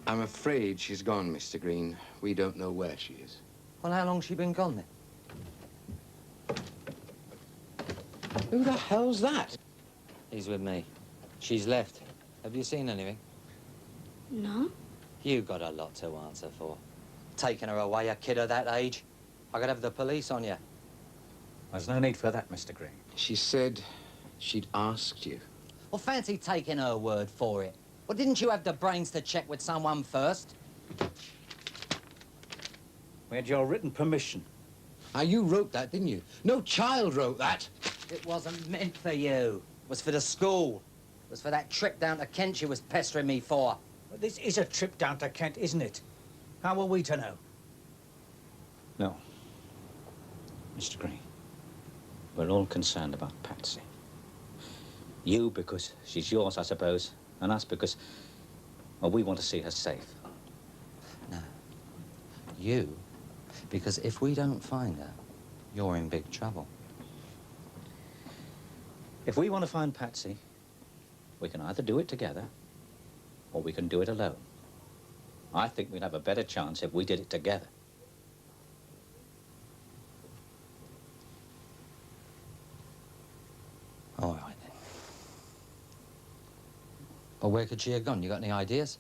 I'm afraid she's gone, Mr. Green. We don't know where she is. Well, how long's she been gone, then? Who the hell's that? He's with me. She's left. Have you seen anything? No. You got a lot to answer for. Taking her away, a kid of that age. I could have the police on you. There's no need for that, Mr. Green. She said she'd asked you. Well, fancy taking her word for it. Well, didn't you have the brains to check with someone first? We had your written permission. Ah, you wrote that, didn't you? No child wrote that. It wasn't meant for you. It was for the school. It was for that trip down to Kent she was pestering me for. But this is a trip down to Kent, isn't it? How are we to know? No. Mr. Green, we're all concerned about Patsy. You because she's yours, I suppose, and us because, well, we want to see her safe. No. You, because if we don't find her, you're in big trouble. If we want to find Patsy, we can either do it together or we can do it alone. I think we'd have a better chance if we did it together. All right, then. Well, where could she have gone? You got any ideas?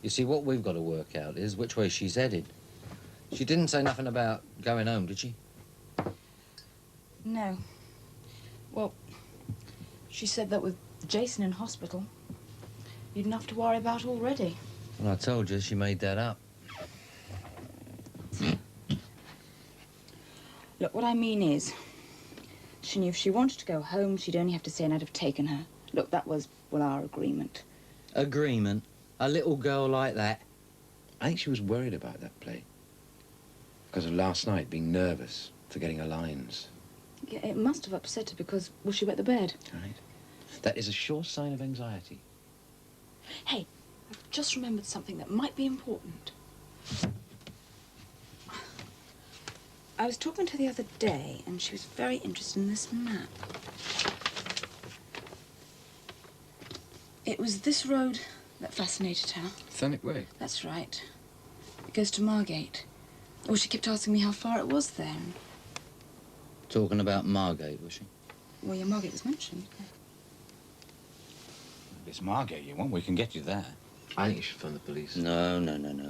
You see, what we've got to work out is which way she's headed. She didn't say nothing about going home, did she? No. Well, she said that with Jason in hospital, you'd enough to worry about already. Well, I told you she made that up. Look, what I mean is, she knew if she wanted to go home, she'd only have to say and I'd have taken her. Look, that was, well, our agreement. Agreement? A little girl like that? I think she was worried about that play. Because of last night, being nervous, forgetting her lines. Yeah, it must have upset her because, well, she wet the bed. Right. That is a sure sign of anxiety. Hey, I've just remembered something that might be important. I was talking to her the other day, and she was very interested in this map. It was this road that fascinated her. Thanet Way? That's right. It goes to Margate. Oh, she kept asking me how far it was there. Talking about Margate, was she? Well, yeah, Margate was mentioned. If it's Margate you want, we can get you there. I think you should phone the police. No.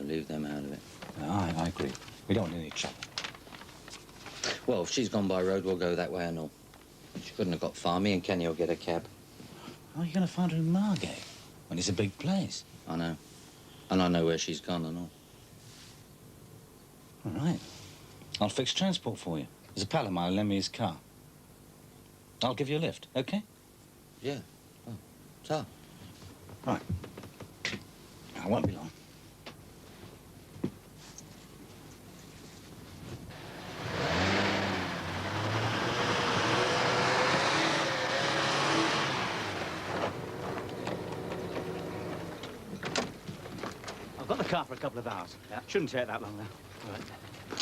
Leave them out of it. No, I agree. We don't want any trouble. Well, if she's gone by road, we'll go that way and all. She couldn't have got far. Me and Kenny will get a cab. How are you going to find her in Margate when it's a big place? I know. And I know where she's gone and all. All right. I'll fix transport for you. There's a pal of mine, lend me his car. I'll give you a lift, okay? Yeah. Oh, so? Right. I won't be long. I've got the car for a couple of hours. Yeah. Shouldn't take that long now. Right.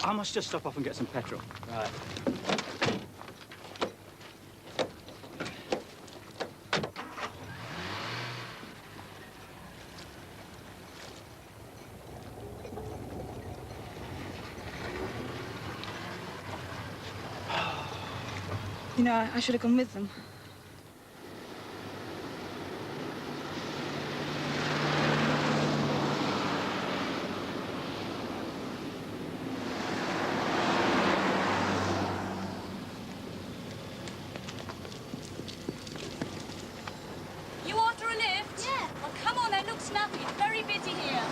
I must just stop off and get some petrol. Right. You know, I should have gone with them. You order a lift? Yeah. Well, come on then, look snappy. It's very busy here.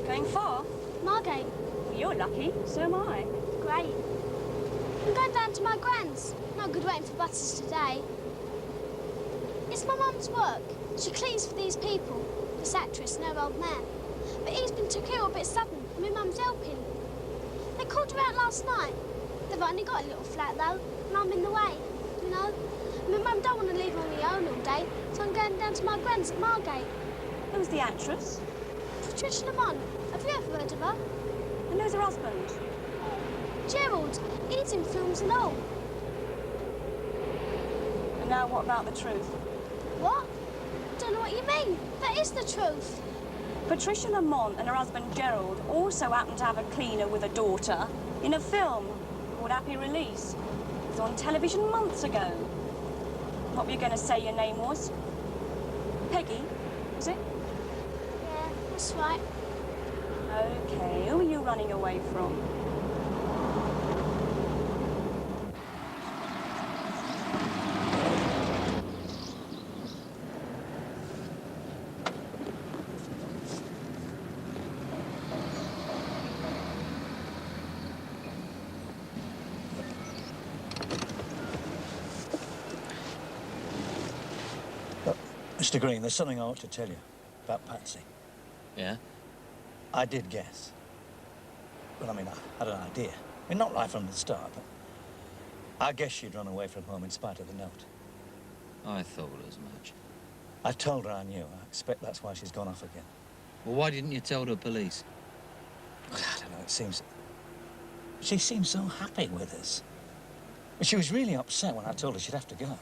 Going far? Margate. Well, you're lucky. So am I. Great. I'm going down to my gran's. No good waiting for buses today. It's my mum's work. She cleans for these people, this actress and her old man. But he's been took ill a bit sudden, and my mum's helping. They called her out last night. They've only got a little flat, though, and I'm in the way, you know. My mum don't want to leave her on her own all day, so I'm going down to my grand's at Margate. Who's the actress? Patricia Lamont. Have you ever heard of her? And who's her husband? Gerald. He's in films and all. And now what about the truth? What? Don't know what you mean. That is the truth. Patricia Lamont and her husband Gerald also happen to have a cleaner with a daughter in a film called Happy Release. It was on television months ago. What were you going to say your name was? Peggy, was it? Yeah, that's right. Okay, who are you running away from? Mr. Green, there's something I ought to tell you about Patsy. Yeah? I did guess. Well, I mean, I had an idea. I mean, not right from the start, but I guess she'd run away from home in spite of the note. I thought as much. I told her I knew. I expect that's why she's gone off again. Well, why didn't you tell the police? Well, I don't know, it seems... She seemed so happy with us. But she was really upset when I told her she'd have to go.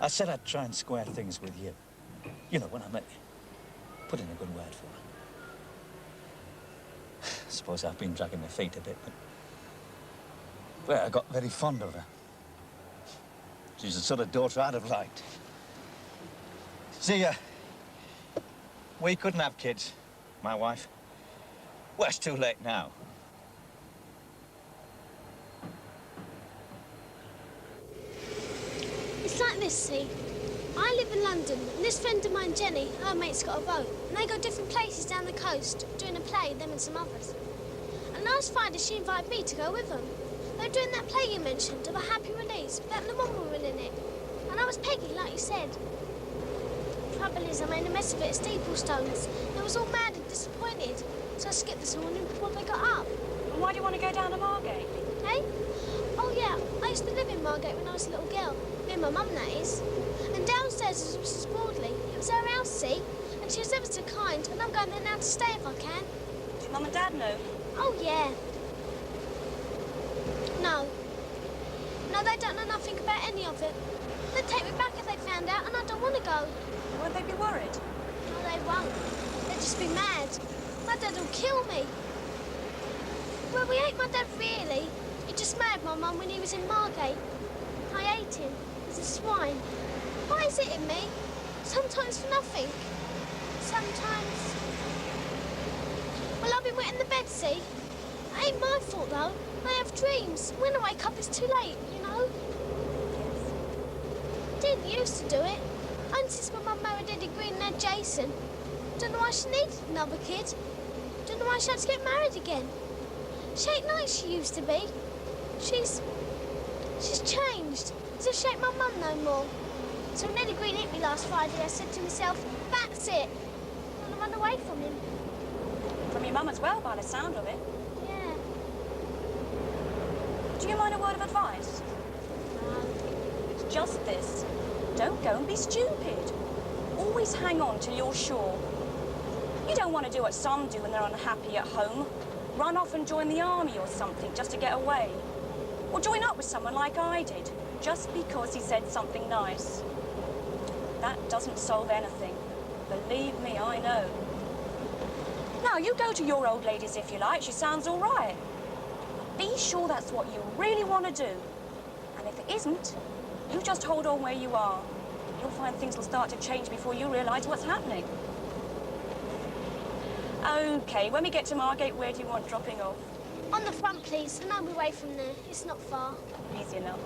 I said I'd try and square things with you. You know, when I met you. Put in a good word for her. I suppose I've been dragging my feet a bit, but... Well, I got very fond of her. She's the sort of daughter I'd have liked. See, we couldn't have kids, my wife. Well, it's too late now. It's like this, see? I live in London, and this friend of mine, Jenny, her mate's got a boat, and they go different places down the coast, doing a play, them and some others. And last Friday, she invited me to go with them. They were doing that play you mentioned, of A Happy Release, with that Lamont woman in it. And I was Peggy, like you said. Trouble is, I made a mess of it at Steeplestones. They was all mad and disappointed, so I skipped this morning before they got up. And why do you want to go down to Margate? Hey? Oh, yeah, I used to live in Margate when I was a little girl. Me and my mum, that is. And downstairs was Mrs. Broadley. It was her house, see? And she was ever so kind, and I'm going there now to stay if I can. Does Mum and Dad know? Oh, yeah. No. No, they don't know nothing about any of it. They'd take me back if they found out, and I don't want to go. Won't they be worried? No, they won't. They'd just be mad. My dad will kill me. Well, we hate my dad, really. He just married my mum when he was in Margate. I hate him. He's a swine. Why is it in me? Sometimes for nothing. Sometimes... Well, I've been wet in the bed, see? It ain't my fault, though. I have dreams. When I wake up, it's too late, you know? Didn't used to do it. Only since my mum married Eddie Green and had Jason. Don't know why she needed another kid. Don't know why she had to get married again. She ain't like she used to be. She's changed. As if she ain't my mum no more. So when Eddie Green hit me last Friday, I said to myself, that's it. I want to run away from him. From your mum as well, by the sound of it. Yeah. Do you mind a word of advice? No. It's just this. Don't go and be stupid. Always hang on till you're sure. You don't want to do what some do when they're unhappy at home. Run off and join the army or something just to get away. Or join up with someone like I did, just because he said something nice. That doesn't solve anything. Believe me, I know. Now, you go to your old ladies if you like. She sounds all right. Be sure that's what you really want to do. And if it isn't, you just hold on where you are. You'll find things will start to change before you realise what's happening. OK, when we get to Margate, where do you want dropping off? On the front, please, and I'll be away from there. It's not far. Easy enough.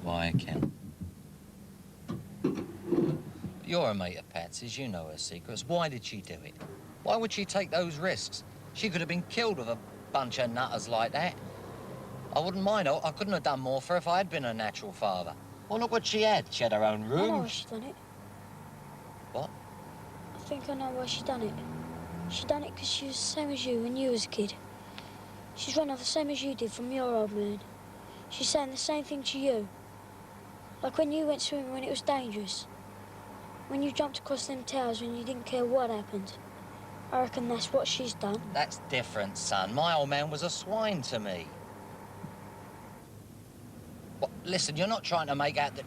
Why, Ken? You're a mate of Patsy's, you know her secrets. Why did she do it? Why would she take those risks? She could have been killed with a bunch of nutters like that. I wouldn't mind. I couldn't have done more for her if I had been her natural father. Well, look what she had. She had her own I know why room. she done it. What? I think I know why she done it. She done it because she was the same as you when you was a kid. She's run off the same as you did from your old man. She's saying the same thing to you. Like when you went swimming when it was dangerous. When you jumped across them towers when you didn't care what happened. I reckon that's what she's done. That's different, son. My old man was a swine to me. What? Listen, you're not trying to make out that...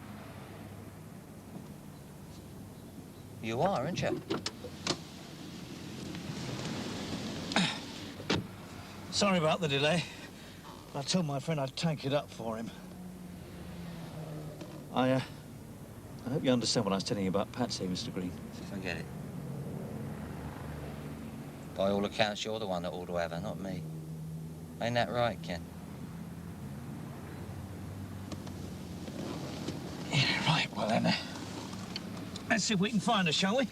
You are, aren't you? Sorry about the delay. I told my friend I'd tank it up for him. I hope you understand what I was telling you about Patsy, Mr. Green. Forget it. By all accounts, you're the one that ought to have her, not me. Ain't that right, Ken? Yeah, right. Well, then, let's see if we can find her, shall we?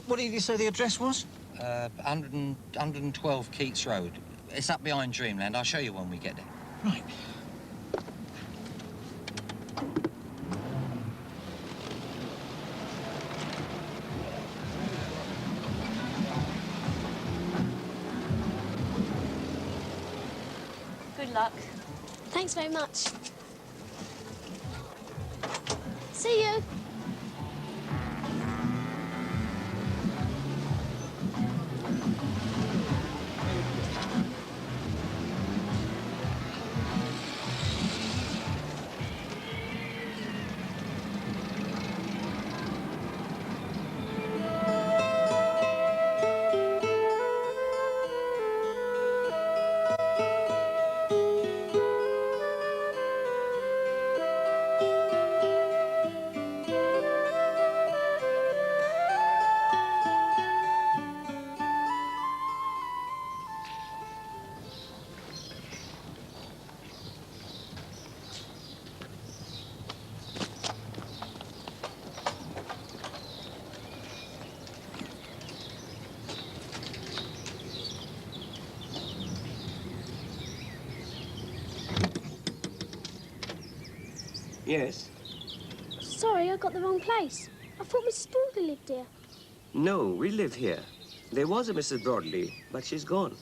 What did you say the address was? 112 Keats Road. It's up behind Dreamland. I'll show you when we get there. Right. Good luck. Thanks very much. See you. Yes? Sorry, I got the wrong place. I thought Mrs. Broadley lived here. No, we live here. There was a Mrs. Broadley, but she's gone.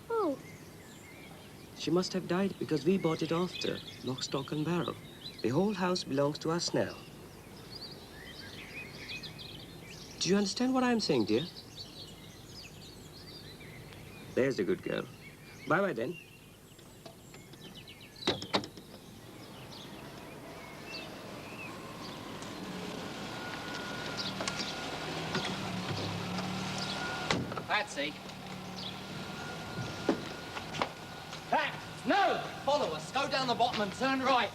Oh, She must have died because we bought it after, lock, stock, and barrel. The whole house belongs to us now. Do you understand what I'm saying, dear? There's a good girl. Bye-bye, then. Patsy. Pat! No! Follow us. Go down the bottom and turn right.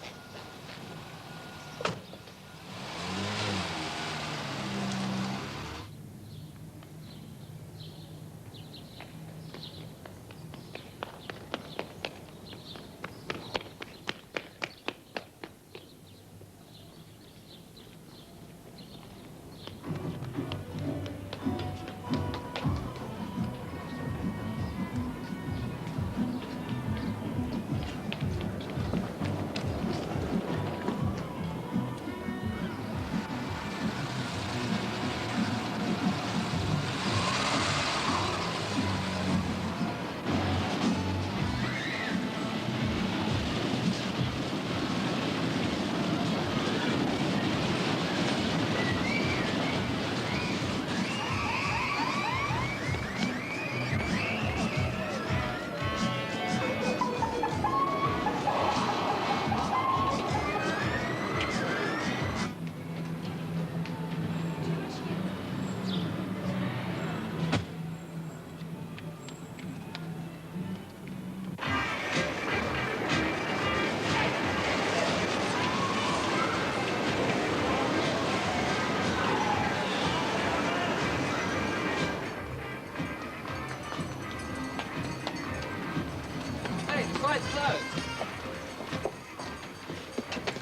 It's closed.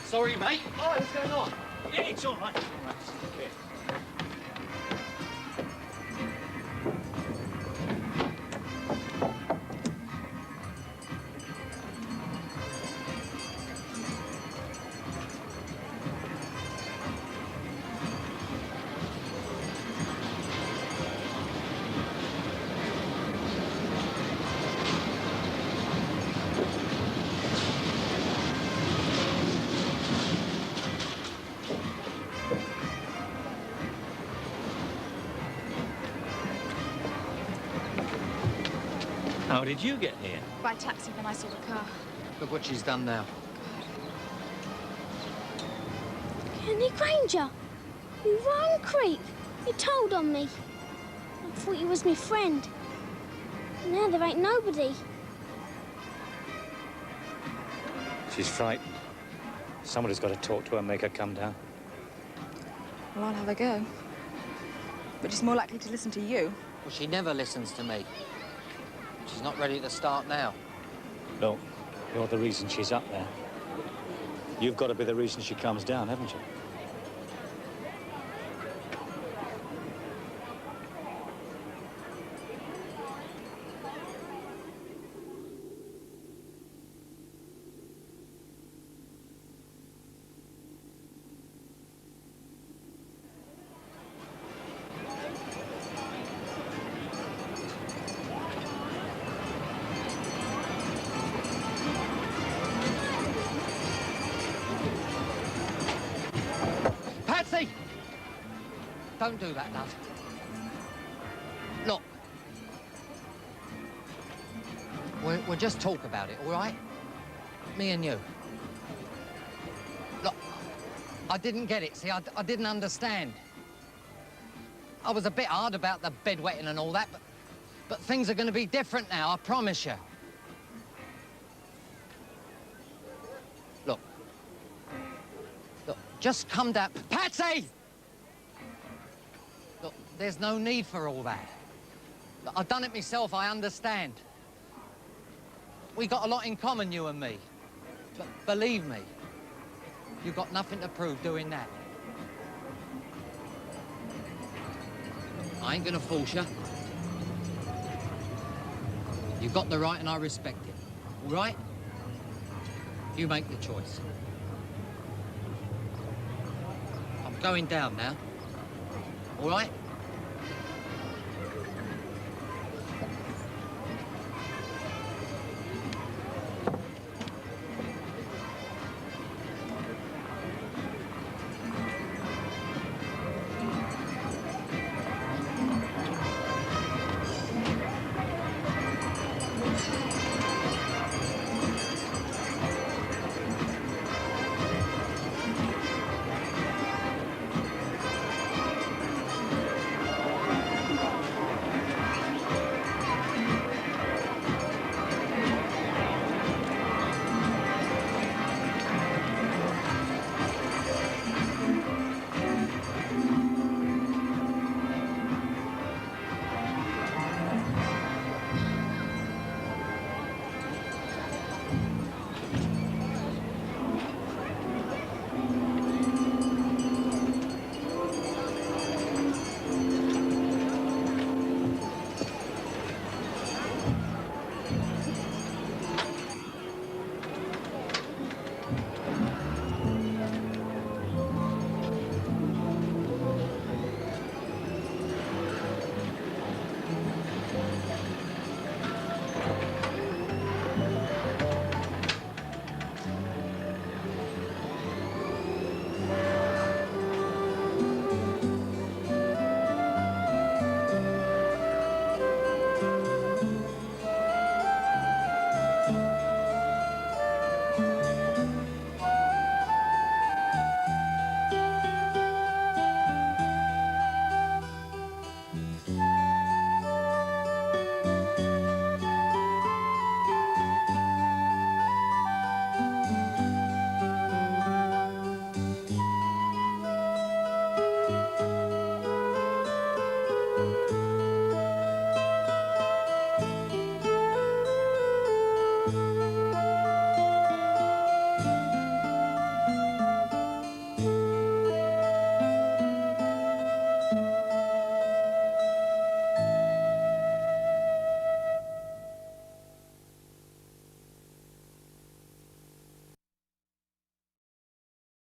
Sorry, mate. Oh, what's going on? Yeah, it's all right. Here. How did you get here? By taxi when I saw the car. Look what she's done now. Kenny Granger, you wrong creep. You told on me. I thought you was my friend. Now there ain't nobody. She's frightened. Somebody's got to talk to her and make her come down. Well, I'll have a go. But she's more likely to listen to you. Well, she never listens to me. She's not ready to start now. No, you're the reason she's up there. You've got to be the reason she comes down, haven't you? Patsy! Don't do that, love. Look. We'll just talk about it, all right? Me and you. Look, I didn't get it, see? I didn't understand. I was a bit hard about the bedwetting and all that, but things are going to be different now, I promise you. Look. Look, just come down. Patsy! Look, there's no need for all that. Look, I've done it myself, I understand. We got a lot in common, you and me. But believe me, you've got nothing to prove doing that. I ain't gonna force you. You've got the right and I respect it. All right? You make the choice. I'm going down now. All right?